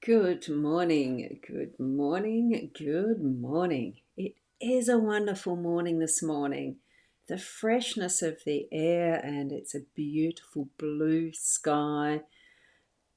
Good morning, good morning, good morning. It is a wonderful morning this morning. The freshness of the air, and it's a beautiful blue sky.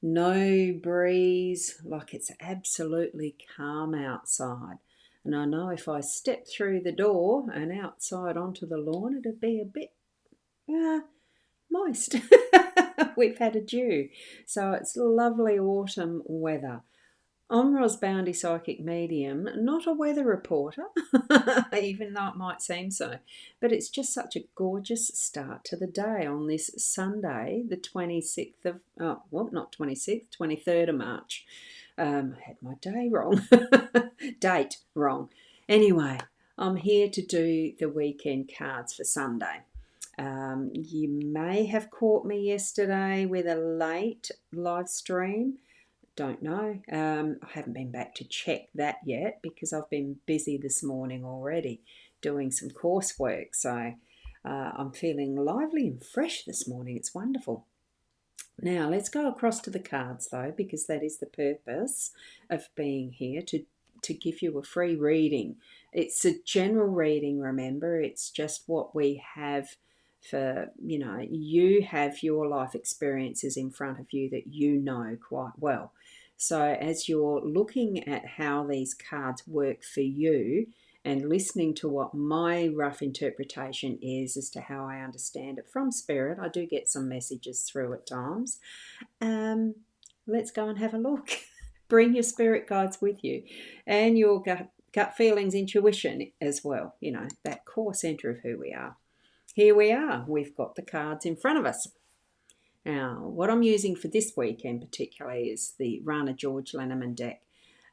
No breeze, like it's absolutely calm outside. And I know if I step through the door and outside onto the lawn, it'd be a bit uh, moist. We've had a dew, so it's lovely autumn weather. I'm Boundy Psychic Medium, not a weather reporter, even though it might seem so. But it's just such a gorgeous start to the day on this Sunday, the 26th of, not 26th, 23rd of March. I had my day wrong, date wrong. Anyway, I'm here to do the weekend cards for Sunday. You may have caught me yesterday with a late live stream. Don't know. I haven't been back to check that yet because I've been busy this morning already doing some coursework. So I'm feeling lively and fresh this morning. It's wonderful. Now let's go across to the cards though, because that is the purpose of being here to give you a free reading. It's a general reading, remember, it's just what we have for, you have your life experiences in front of you that you know quite well. So as you're looking at how these cards work for you, and listening to what my rough interpretation is as to how I understand it from Spirit. I do get some messages through at times. Um, let's go and have a look. Bring your spirit guides with you and your gut feelings, intuition as well. That core center of who we are. Here we are. We've got the cards in front of us. Now, what I'm using for this weekend particularly is the Rana George Lenormand deck.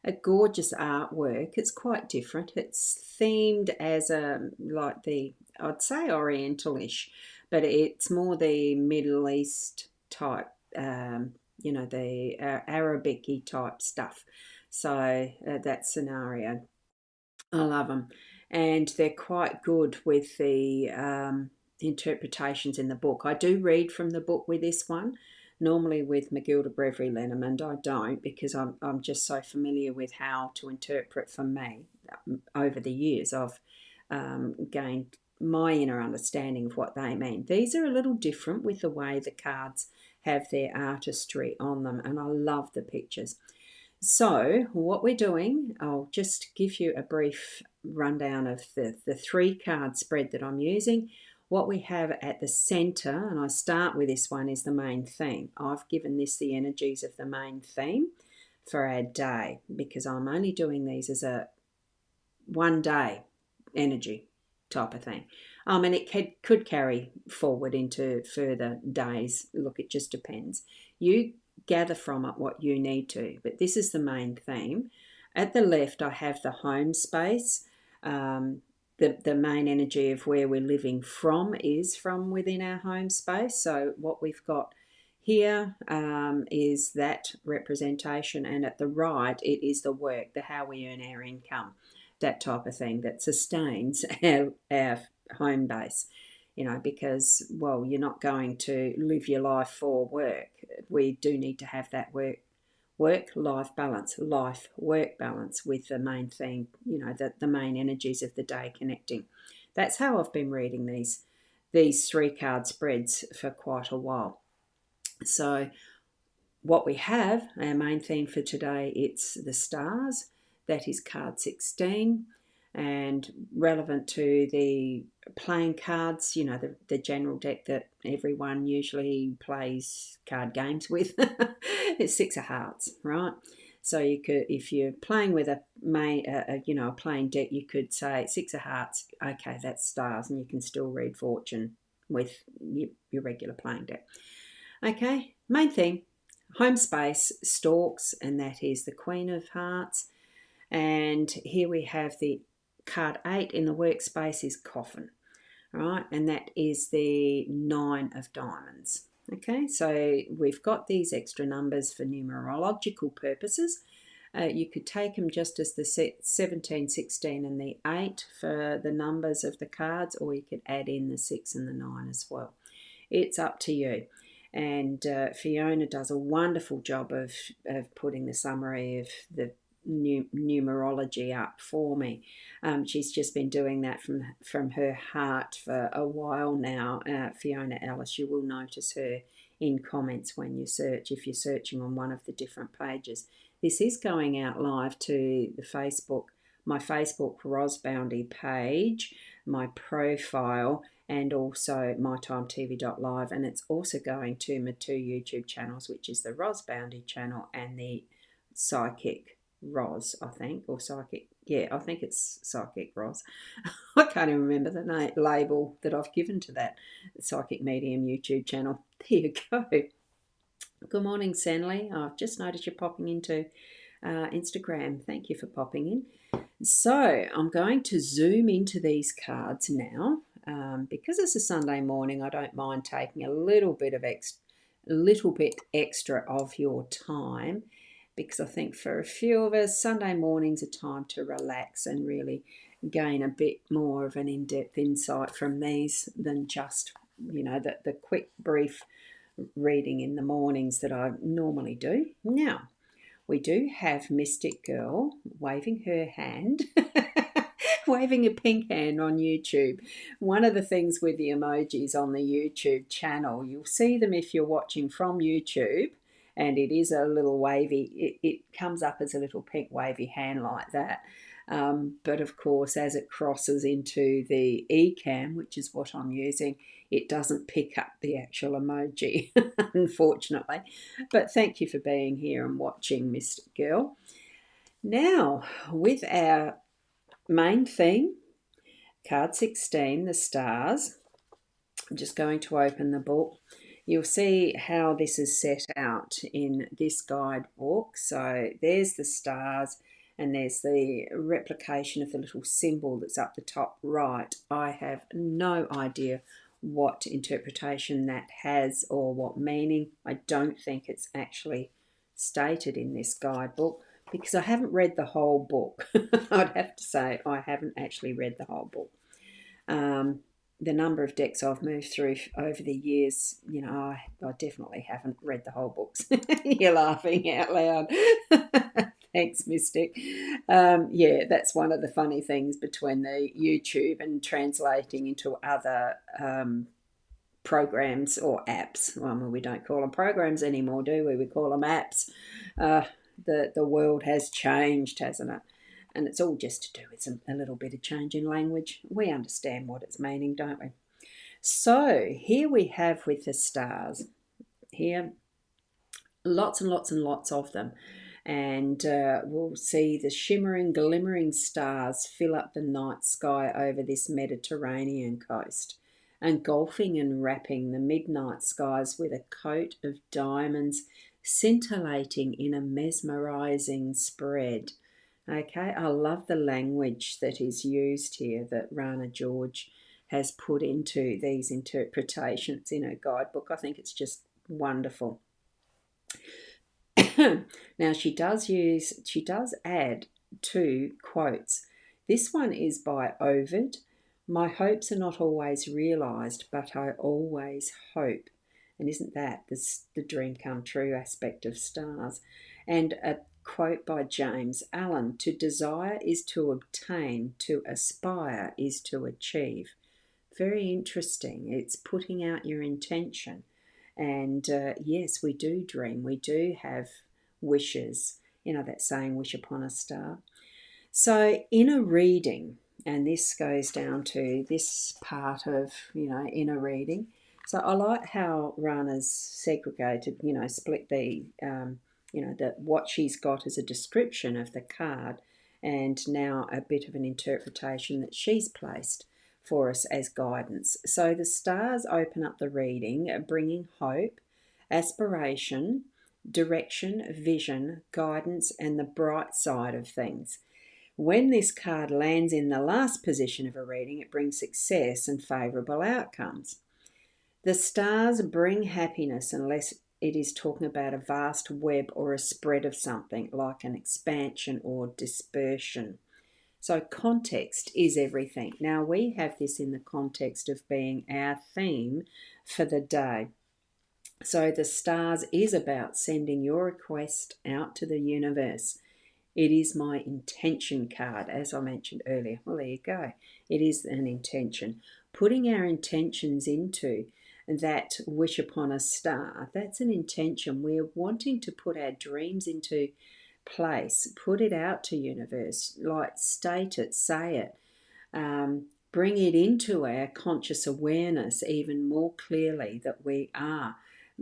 A gorgeous artwork. It's quite different. It's themed as I'd say Orientalish, but it's more the Middle East type, the Arabic-y type stuff. So that scenario, I love them, and they're quite good with the interpretations in the book. I do read from the book with this one. Normally with Magilda Brevery Lenormand, I don't because I'm just so familiar with how to interpret for me. Over the years, I've gained my inner understanding of what they mean. These are a little different with the way the cards have their artistry on them, and I love the pictures. So what we're doing, I'll just give you a brief rundown of the three card spread that I'm using. What we have at the center, and I start with this one, is the main theme. I've given this the energies of the main theme for our day because I'm only doing these as a one day energy type of thing. And it could carry forward into further days. Look, it just depends. You gather from it what you need to, but this is the main theme. At the left, I have the home space. The main energy of where we're living from is from within our home space. So what we've got here is that representation, and at the right, it is the work, the how we earn our income, that type of thing that sustains our home base. Because, well, you're not going to live your life for work. We do need to have that work-life balance, life-work balance with the main theme, the main energies of the day connecting. That's how I've been reading these three card spreads for quite a while. So what we have, our main theme for today, it's the stars. That is card 16, and relevant to the playing cards, the general deck that everyone usually plays card games with. It's six of hearts, right? So you could, if you're playing with a playing deck, you could say six of hearts. Okay, that's stars, and you can still read fortune with your regular playing deck. Okay, main theme, home space, storks, and that is the Queen of Hearts. And here we have the card 8 in the workspace is coffin, right? And that is the 9 of diamonds. Okay, so we've got these extra numbers for numerological purposes. You could take them just as the 17, 16 and the 8 for the numbers of the cards, or you could add in the 6 and the 9 as well. It's up to you. And Fiona does a wonderful job of putting the summary of the numerology up for me. She's just been doing that from her heart for a while now. Fiona Ellis, you will notice her in comments when you search, if you're searching on one of the different pages. This is going out live to the Facebook, my Facebook rosboundy page, my profile, and also mytimetv.live, and it's also going to my two YouTube channels, which is the Rosboundy channel and the Psychic Ros, I think, or Psychic, yeah, I think it's Psychic Ros. I can't even remember the label that I've given to that Psychic Medium YouTube channel. There you go. Good morning, Sanley. I've just noticed you're popping into Instagram. Thank you for popping in. So I'm going to zoom into these cards now. Because it's a Sunday morning, I don't mind taking a little bit extra of your time, because I think for a few of us, Sunday morning's a time to relax and really gain a bit more of an in-depth insight from these than just, the quick, brief reading in the mornings that I normally do. Now, we do have Mystic Girl waving her hand, waving a pink hand on YouTube. One of the things with the emojis on the YouTube channel, you'll see them if you're watching from YouTube, and it is a little wavy, it comes up as a little pink wavy hand like that. But of course, as it crosses into the eCam, which is what I'm using, it doesn't pick up the actual emoji, unfortunately. But thank you for being here and watching, Mystic Girl. Now, with our main theme, card 16, the stars, I'm just going to open the book. You'll see how this is set out in this guidebook. So there's the stars, and there's the replication of the little symbol that's up the top right. I have no idea what interpretation that has or what meaning. I don't think it's actually stated in this guidebook, because I haven't read the whole book. I'd have to say I haven't actually read the whole book. The number of decks I've moved through over the years, I definitely haven't read the whole books. You're laughing out loud. Thanks, Mystic. Yeah, that's one of the funny things between the YouTube and translating into other programs or apps. Well, we don't call them programs anymore, do we? We call them apps. The world has changed, hasn't it? And it's all just to do with a little bit of change in language. We understand what it's meaning, don't we? So here we have with the stars. Here, lots and lots and lots of them. And we'll see the shimmering, glimmering stars fill up the night sky over this Mediterranean coast, engulfing and wrapping the midnight skies with a coat of diamonds, scintillating in a mesmerizing spread. Okay, I love the language that is used here that Rana George has put into these interpretations in her guidebook. I think it's just wonderful. Now she does add two quotes. This one is by Ovid. My hopes are not always realised, but I always hope. And isn't that the dream come true aspect of stars? And a quote by James Allen, to desire is to obtain, to aspire is to achieve. Very interesting. It's putting out your intention. And yes, we do dream. We do have wishes. That saying, wish upon a star. So in a reading, and this goes down to this part of, in a reading. So I like how Rana's segregated, split the, what she's got as a description of the card, and now a bit of an interpretation that she's placed for us as guidance. So the stars open up the reading, bringing hope, aspiration, direction, vision, guidance, and the bright side of things. When this card lands in the last position of a reading, it brings success and favourable outcomes. The stars bring happiness unless it is talking about a vast web or a spread of something, like an expansion or dispersion. So context is everything. Now we have this in the context of being our theme for the day. So the stars is about sending your request out to the universe. It is my intention card, as I mentioned earlier. Well, there you go. It is an intention. Putting our intentions into that wish upon a star, that's an intention. We're wanting to put our dreams into place, put it out to universe, like state it, say it, bring it into our conscious awareness even more clearly that we are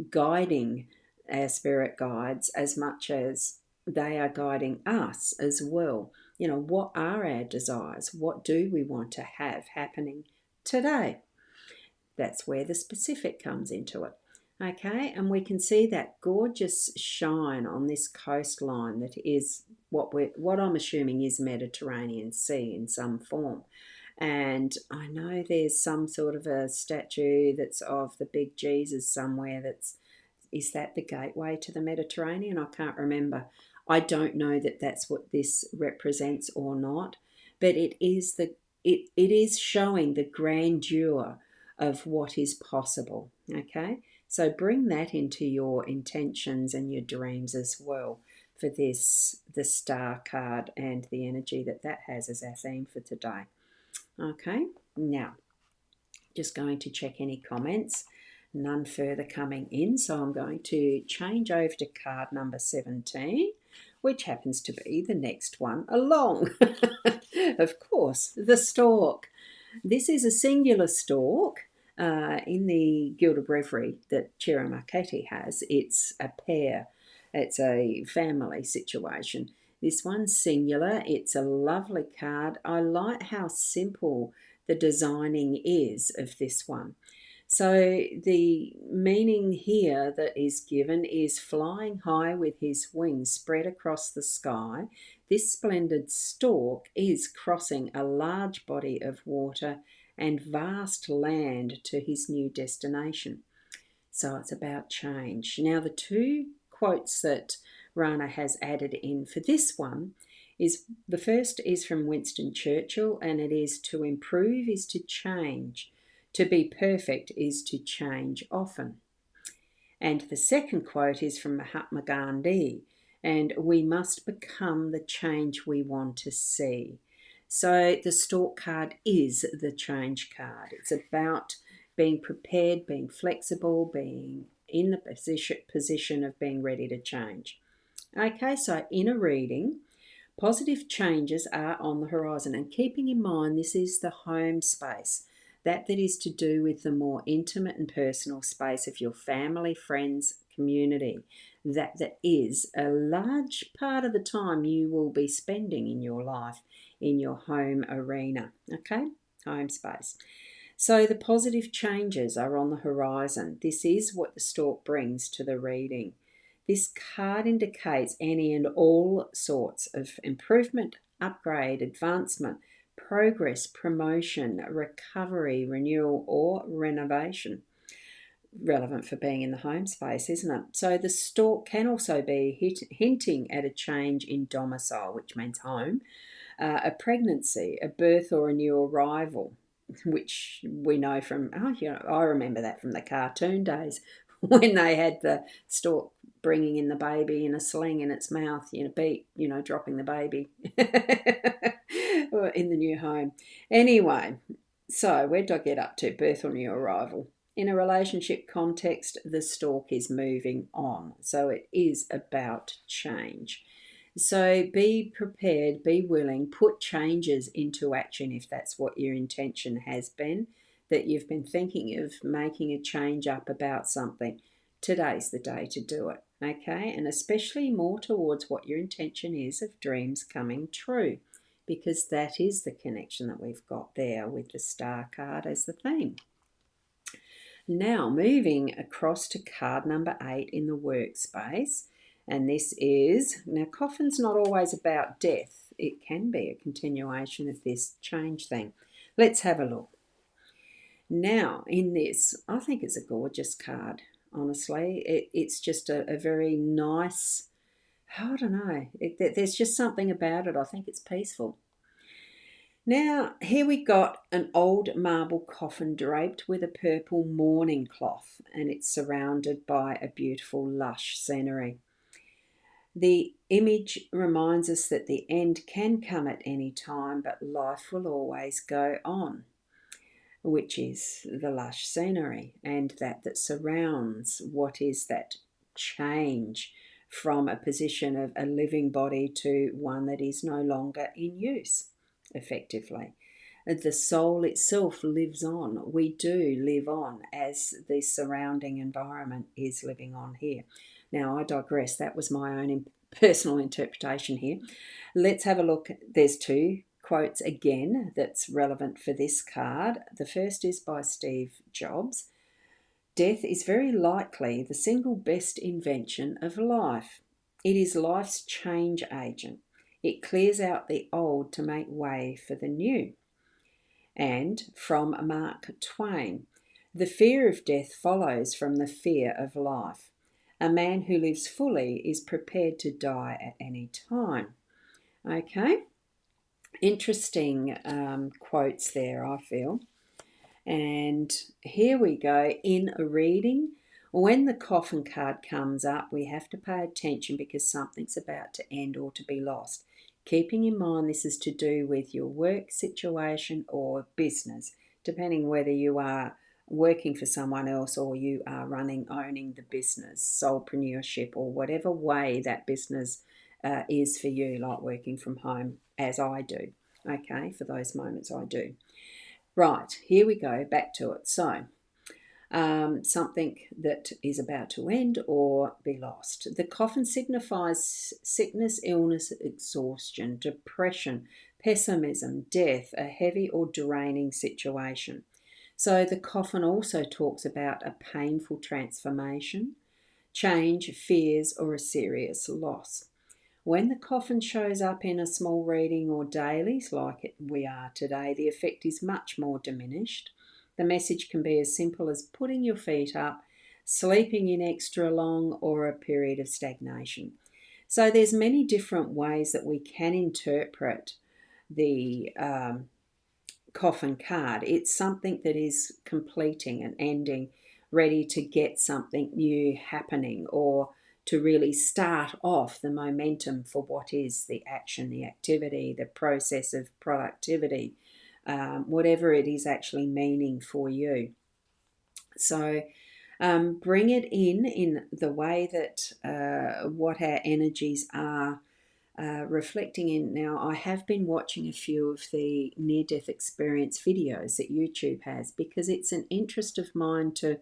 guiding our spirit guides as much as they are guiding us as well. You know, what are our desires? What do we want to have happening today? That's where the specific comes into it. Okay, and we can see that gorgeous shine on this coastline that is what I'm assuming is Mediterranean Sea in some form. And I know there's some sort of a statue that's of the big Jesus somewhere. Is that the gateway to the Mediterranean? I can't remember. I don't know that that's what this represents or not, but it is showing the grandeur of what is possible. Okay, so bring that into your intentions and your dreams as well for this, the star card and the energy that that has as our theme for today. Okay, now just going to check any comments. None further coming in, so I'm going to change over to card number 17, which happens to be the next one along. Of course, the stork. This is a singular stork. In the Gilded Reverie that Chiramaketi has, it's a pair. It's a family situation. This one's singular. It's a lovely card. I like how simple the designing is of this one. So the meaning here that is given is flying high with his wings spread across the sky. This splendid stork is crossing a large body of water and vast land to his new destination. So it's about change. Now, the two quotes that Rana has added in for this one is the first is from Winston Churchill, and it is to improve is to change. To be perfect is to change often. And the second quote is from Mahatma Gandhi, and we must become the change we want to see. So the stork card is the change card. It's about being prepared, being flexible, being in the position of being ready to change. Okay, so in a reading, positive changes are on the horizon, and keeping in mind this is the home space, that is to do with the more intimate and personal space of your family, friends, community. That is a large part of the time you will be spending in your life in your home arena. Okay, home space. So the positive changes are on the horizon. This is what the stork brings to the reading. This card indicates any and all sorts of improvement, upgrade, advancement, progress, promotion, recovery, renewal, or renovation. Relevant for being in the home space, isn't it? So the stork can also be hinting at a change in domicile, which means home, a pregnancy, a birth, or a new arrival, which we know from, I remember that from the cartoon days when they had the stork bringing in the baby in a sling in its mouth, dropping the baby in the new home. Anyway, so where did I get up to? Birth or new arrival. In a relationship context, the stork is moving on. So it is about change. So be prepared, be willing, put changes into action if that's what your intention has been, that you've been thinking of making a change up about something. Today's the day to do it, okay? And especially more towards what your intention is of dreams coming true, because that is the connection that we've got there with the star card as the theme. Now, moving across to card number 8 in the workspace. And this is, now coffin's not always about death. It can be a continuation of this change thing. Let's have a look. Now, in this, I think it's a gorgeous card, honestly. It's just a very nice, I don't know, there's just something about it. I think it's peaceful. Now, here we got an old marble coffin draped with a purple mourning cloth, and it's surrounded by a beautiful, lush scenery. The image reminds us that the end can come at any time, but life will always go on, which is the lush scenery and that surrounds what is that change from a position of a living body to one that is no longer in use effectively. The soul itself lives on. We do live on as the surrounding environment is living on here. Now, I digress. That was my own personal interpretation here. Let's have a look. There's two quotes again that's relevant for this card. The first is by Steve Jobs. Death is very likely the single best invention of life. It is life's change agent. It clears out the old to make way for the new. And from Mark Twain, the fear of death follows from the fear of life. A man who lives fully is prepared to die at any time. Okay, interesting quotes there, I feel. And here we go in a reading. When the coffin card comes up, we have to pay attention because something's about to end or to be lost. Keeping in mind this is to do with your work situation or business, depending whether you are working for someone else or you are owning the business, soulpreneurship, or whatever way that business is for you, like working from home, as I do. Okay, for those moments I do. Right, here we go, back to it. So, something that is about to end or be lost. The coffin signifies sickness, illness, exhaustion, depression, pessimism, death, a heavy or draining situation. So, the coffin also talks about a painful transformation, change, fears, or a serious loss. When the coffin shows up in a small reading or dailies like we are today, the effect is much more diminished. The message can be as simple as putting your feet up, sleeping in extra long, or a period of stagnation. So there's many different ways that we can interpret the coffin card. It's something that is completing and ending, ready to get something new happening, or to really start off the momentum for what is the action, the activity, the process of productivity, whatever it is actually meaning for you. So bring it in the way that what our energies are reflecting in. Now, I have been watching a few of the near-death experience videos that YouTube has because it's an interest of mine to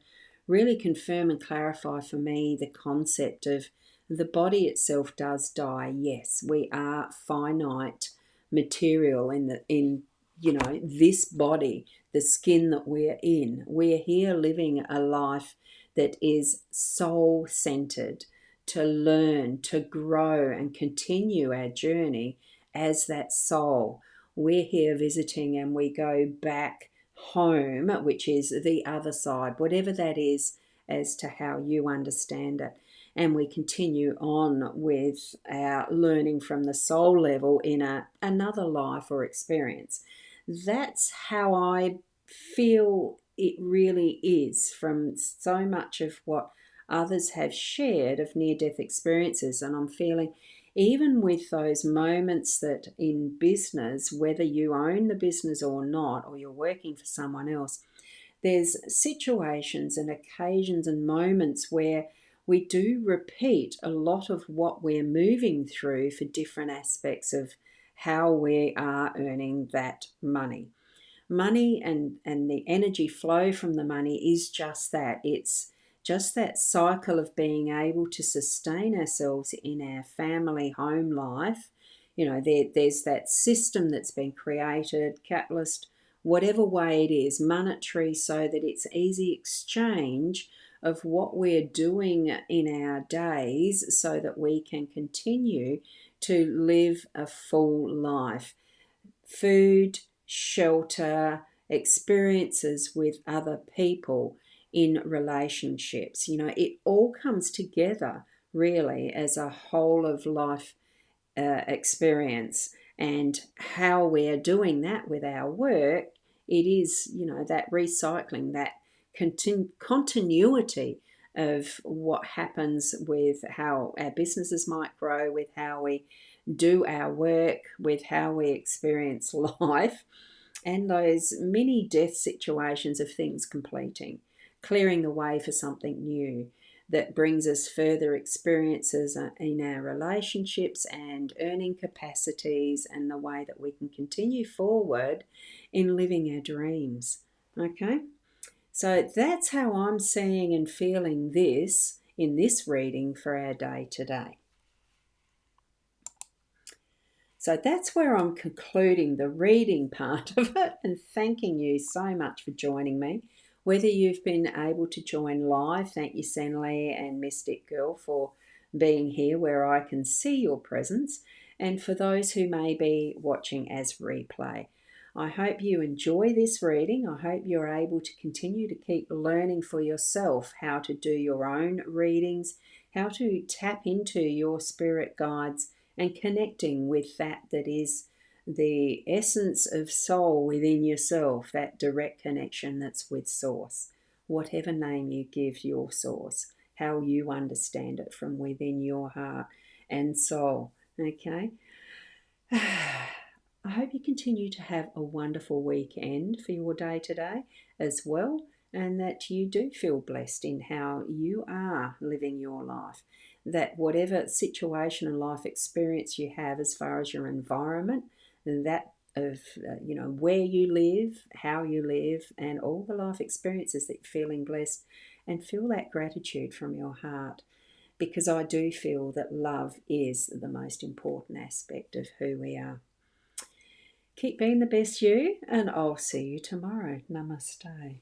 really confirm and clarify for me the concept of the body itself does die. Yes, we are finite material in this body, the skin that we're in. We're here living a life that is soul centered, to learn, to grow, and continue our journey as that soul. We're here visiting and we go back home, which is the other side, whatever that is, as to how you understand it. And we continue on with our learning from the soul level in another life or experience. That's how I feel it really is from so much of what others have shared of near-death experiences. And I'm feeling even with those moments that in business, whether you own the business or not, or you're working for someone else, there's situations and occasions and moments where we do repeat a lot of what we're moving through for different aspects of how we are earning that money. Money and the energy flow from the money is just that. It's just that cycle of being able to sustain ourselves in our family home life. There's that system that's been created, capitalist, whatever way it is, monetary, so that it's easy exchange of what we're doing in our days so that we can continue to live a full life. Food, shelter, experiences with other people in relationships. It all comes together really as a whole of life experience. And how we're doing that with our work, it is, that recycling, that continuity of what happens with how our businesses might grow, with how we do our work, with how we experience life, and those mini death situations of things completing, clearing the way for something new that brings us further experiences in our relationships and earning capacities and the way that we can continue forward in living our dreams. Okay? So that's how I'm seeing and feeling this in this reading for our day today. So that's where I'm concluding the reading part of it and thanking you so much for joining me. Whether you've been able to join live, thank you, Senley and Mystic Girl, for being here where I can see your presence, and for those who may be watching as replay. I hope you enjoy this reading. I hope you're able to continue to keep learning for yourself how to do your own readings, how to tap into your spirit guides, and connecting with that is the essence of soul within yourself, that direct connection that's with Source, whatever name you give your Source, how you understand it from within your heart and soul. Okay? I hope you continue to have a wonderful weekend for your day today as well, and that you do feel blessed in how you are living your life. That whatever situation and life experience you have as far as your environment, that of where you live, how you live, and all the life experiences that you're feeling blessed, and feel that gratitude from your heart, because I do feel that love is the most important aspect of who we are. Keep being the best you, and I'll see you tomorrow. Namaste.